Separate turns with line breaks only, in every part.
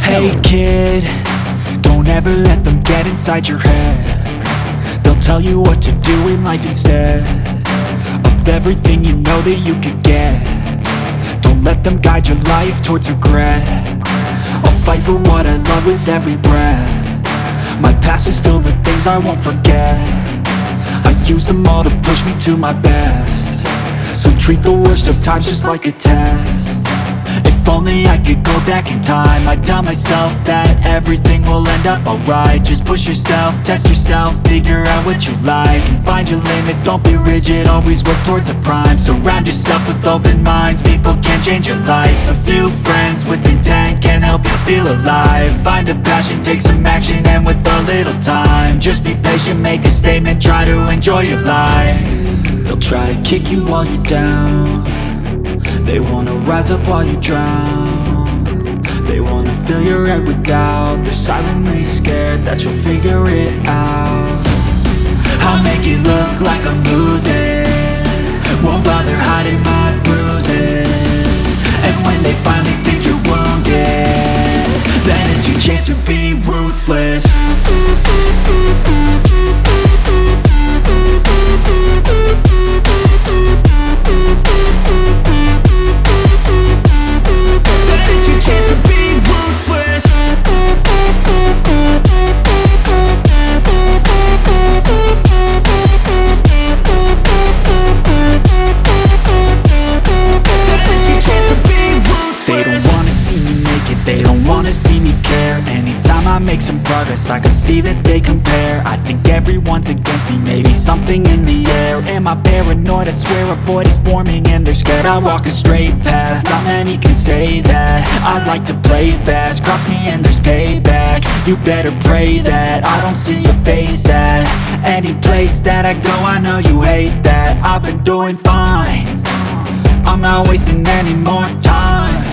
Hey kid, don't ever let them get inside your head. They'll tell you what to do in life instead of everything you know that you could get. Don't let them guide your life towards regret. I'll fight for what I love with every breath. My past is filled with things I won't forget. I use them all to push me to my best. So treat the worst of times just like a test. If only I could go back in time, I'd tell myself that everything will end up alright. Just push yourself, test yourself, figure out what you like, and find your limits, don't be rigid, always work towards a prime. Surround yourself with open minds, people can change your life. A few friends with intent can help you feel alive. Find a passion, take some action, and with a little time, just be patient, make a statement, try to enjoy your life. They'll try to kick you while you're down. They wanna rise up while you drown. They wanna fill your head with doubt. They're silently scared that you'll figure it out. I'll make it look like I'm losing, won't bother hiding my bruises. And when they finally think you're wounded, then it's your chance to be ruthless. They don't wanna see me care. Anytime I make some progress, I can see that they compare. I think everyone's against me, maybe something in the air. Am I paranoid? I swear a void is forming and they're scared I walk a straight path. Not many can say that. I like to play fast, cross me and there's payback. You better pray that I don't see your face at any place that I go. I know you hate that. I've been doing fine, I'm not wasting any more time.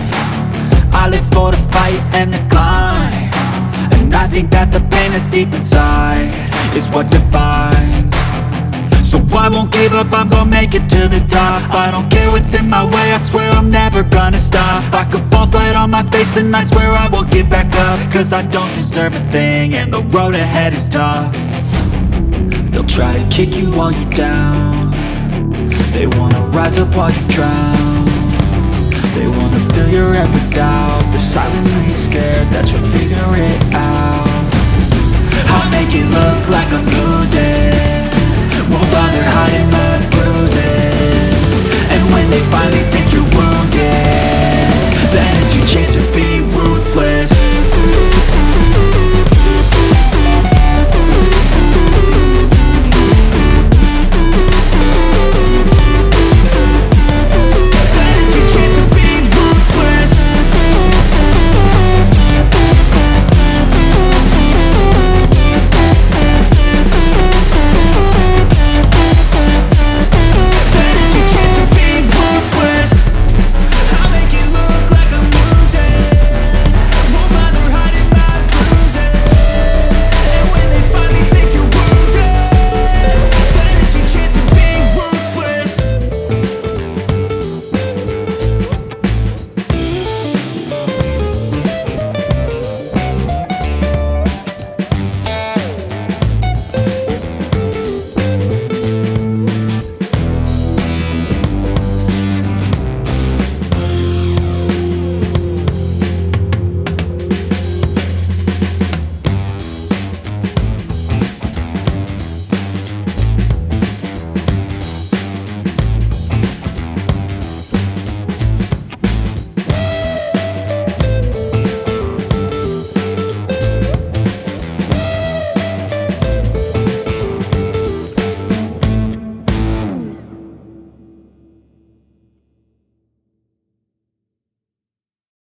I live for the fight and the climb, and I think that the pain that's deep inside is what defines. So I won't give up, I'm gonna make it to the top. I don't care what's in my way, I swear I'm never gonna stop. I could fall flat on my face and I swear I will get back up, cause I don't deserve a thing and the road ahead is tough. They'll try to kick you while you're down. They wanna rise up while you drown. They wanna fill your head with doubt. They're silently scared that you'll figure it out. I'll make it look like I'm losing, won't bother hiding my